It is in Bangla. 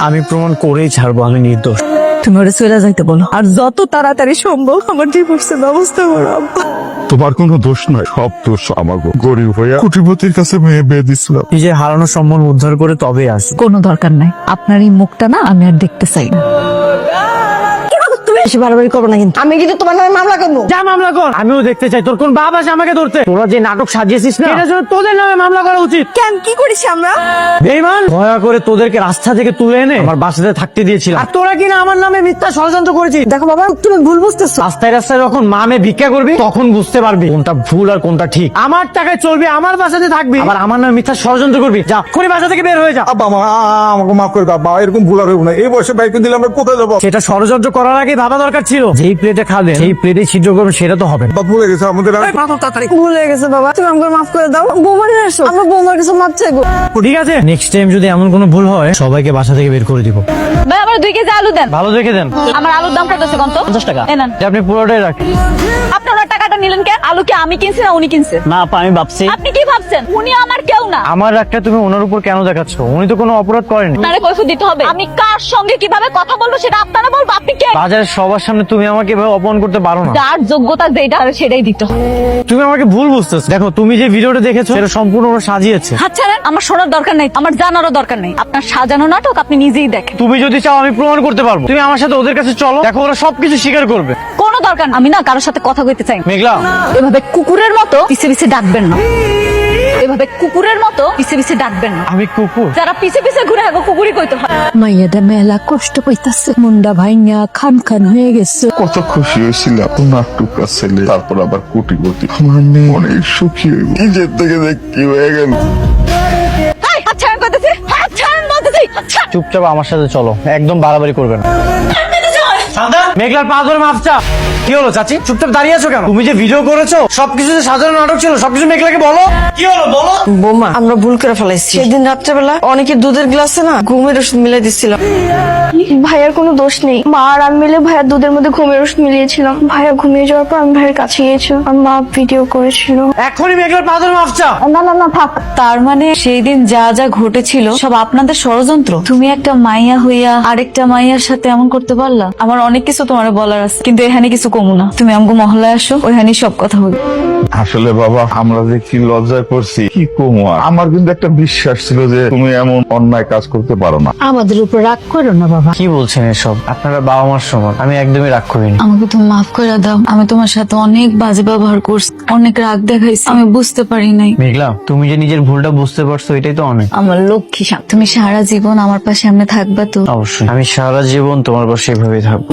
আমি প্রমাণ করেই ছাড়বো আমি নির্দোষ। তুমি ওরা চলে যাইতে বলো, আর যত তাড়াতাড়ি সম্ভব আমার ডিভোর্সের ব্যবস্থা করো আব্বা। তোমার কোনো দোষ নাই, সব দোষ আমার। গরিব হইয়া কোটিপতির কাছে মেয়ে বিয়ে দিছিলাম। নিজের হারানো সম্মান উদ্ধার করে তবে আসি। কোনো দরকার নাই, আপনার এই মুখটা না আমি আর দেখতে চাই না। তুমি বেশি বাড়াবাড়ি করবো না কিন্তু। আমি কিন্তু তোমার নামে মামলা করবো। যা মামলা কর, আমিও দেখতে চাই তোর কোন বাপ আছে আমাকে ধরতে। তোরা যে নাটক সাজিয়েছিস না, এটার জন্য তোদের নামে মামলা করা উচিত। কেন, কি করেছি আমরা? বেঈমান, দয়া করে তোদেরকে রাস্তা থেকে তুলে এনে আমার বাসাতে থাকতে দিয়েছিলাম, আর তোরা কিনা আমার নামে মিথ্যা ষড়যন্ত্র করেছিস। দেখো বাবা, তুমি ভুল বুঝতেছো। রাস্তায় রাস্তায় যখন মামে ভিক্ষা করবি তখন বুঝতে পারবি কোনটা ভুল আর কোনটা ঠিক। আমার টাকায় চলবি, আমার বাসাতে থাকবি, আবার আমার নামে মিথ্যা ষড়যন্ত্র করবি। যা, এক্ষুনি বাসা থেকে বের হয়ে যা। আব্বা আমাকে মাফ করে দাও আব্বা, এরকম ভুল আর হইব না। এই বয়সে বাইকে দিলে আমরা কোথায় যাবো? সেটা ষড়যন্ত্র করার আগে ভাবা দরকার ছিল। যেই প্লেটে খাবেন সেই প্লেটে ছিদ্র করবেন, সেটা তো হবে না। আব্বা ভুলে গেছে আমাদের। ভুল হয়ে গেছে বাবা, তুমি আমাকে মাফ করে দাও। বৌমা নিয়ে আসো, আমরা বৌমার কাছে মাপ চাইবো। ঠিক আছে, নেক্সট টাইম যদি এমন কোনো ভুল হয় সবাইকে বাসা থেকে বের করে দিব। ভাই আমার 2 কেজি আলু দেন। ভালো দেখে দেন। আমার আলুর দাম কত আছে কত? 50 টাকা। এই নেন। যে আপনি পুরোটাই রাখেন। আপনি ওনার টাকাটা নিলেন কেন? আলু কি আমি কিনছি না উনি কিনছে? না আপা, আমি ভাবছি আপনি কি ভাবছেন উনি আমার কেউ না? আমার রাগটা তুমি ওনার উপর কেন দেখাচ্ছ? উনি তো কোনো অপরাধ করেনি। আপনারে কৈফিয়ত দিতে হবে। আমি কার সঙ্গে কিভাবে কথা বলবো সেটা আপনারা বলবো। আপনি কে? বাজারের সবার সামনে তুমি আমাকে এভাবে অপমান করতে পারো না। যার যোগ্যতা যেটা সেটাই দিতে হবে। তুমি আমাকে ভুল বুঝতেছো। দেখো, তুমি যে ভিডিওটা দেখেছো সেটা সম্পূর্ণ ওরা সাজিয়েছে। আচ্ছা আমার শোনার দরকার নাই, আমার জানারও দরকার নাই। আপনার সাজানো নাটক আপনি নিজেই দেখেন। তুমি যদি চাও আমি প্রমাণ করতে পারবো। তুমি আমার সাথে ওদের কাছে চলো, দেখো ওরা সবকিছু স্বীকার করবে। কোনো দরকার না, আমি না কারোর সাথে কথা কইতে চাই না। মেঘলা, এভাবে কুকুরের মতো পিছে পিছে ডাকবেন না। এভাবে কুকুরের মতো পিছে পিছে ডাকবেন না। আমি কুকুর? যারা পিছে পিছে ঘুরে আগে কুকুরই কইতে হয়। মাইয়াটা মেলা কষ্ট পাইতাছে, মুন্ডা ভাইঙ্গা খান খান হয়ে গেছে। কত খুশি হয়েছিলাম তোমার টুকরা ছেলে, তারপর আবার কোটিপতি। আমার মেয়ে অনেক সুখী হইব। নিজের থেকে দেখ কি হয়ে গেল। আচ্ছা আমি কইতেছি, আচ্ছা আমি বলতেছি, আচ্ছা চুপচাপ আমার সাথে চলো, একদম বাড়াবাড়ি করবে না। মেঘলার পা ধরে মাফ চা। কি হলো চাচি, চুপচাপ দাঁড়িয়ে আছো কেন? তুমি যে ভিডিও করেছো সবকিছু যে সাজানো নাটক ছিল, সবকিছু মেঘলাকে বলো। কি হলো বলো। বৌমা, আমরা ভুল করে ফেলাইছি। সেদিন রাত্রেবেলা অনেকের দুধের গ্লাসে না ঘুমের ওষুধ মিলাই দিচ্ছিলাম। ভাইয়ার কোনো দোষ নেই। মা আর আমি মিলে ভাইয়ার দুধের মধ্যে ঘুমের ওষুধ মিলিয়েছিলাম। ভাইয়া ঘুমিয়ে যাওয়ার পর আমি ভাইয়ের কাছে গিয়েছিলাম আর মা ভিডিও করেছিল। এখনই মেঘলার পা ধরে মাফ চা। না থাক। তার মানে সেই দিন যা যা ঘটেছিল সব আপনাদের ষড়যন্ত্র? তুমি একটা মাইয়া হইয়া আরেকটা মাইয়ার সাথে এমন করতে পারলা? আমার অনেক কিছু তোমার বলার আছে, কিন্তু এখানে কিছু কমু না। তুমি আমগো মহল্লায় আসো, ওইখানে সব কথা বলি। আসলে বাবা, আমরা যে কি লজ্জায় পড়ছি কি কমো আর। আমার কিন্তু একটা বিশ্বাস ছিল যে তুমি এমন অন্যায় কাজ করতে পারো না। আমাদের উপর রাগ করো না বাবা। কি বলছেন এসব? আপনারা বাবা মার সমান, আমি একদমই রাগ করিনি। আমাকে তুমি মাফ করে দাও। আমি তোমার সাথে অনেক বাজে ব্যবহার করছি, অনেক রাগ দেখাইছি, আমি বুঝতে পারি নাই। মেঘলা, তুমি যে নিজের ভুলটা বুঝতে পারছো এটাই তো অনেক। আমার লক্ষ্মী তুমি সারা জীবন আমার পাশে এমনি থাকবা তো? অবশ্যই, আমি সারা জীবন তোমার পাশে এভাবেই থাকবো।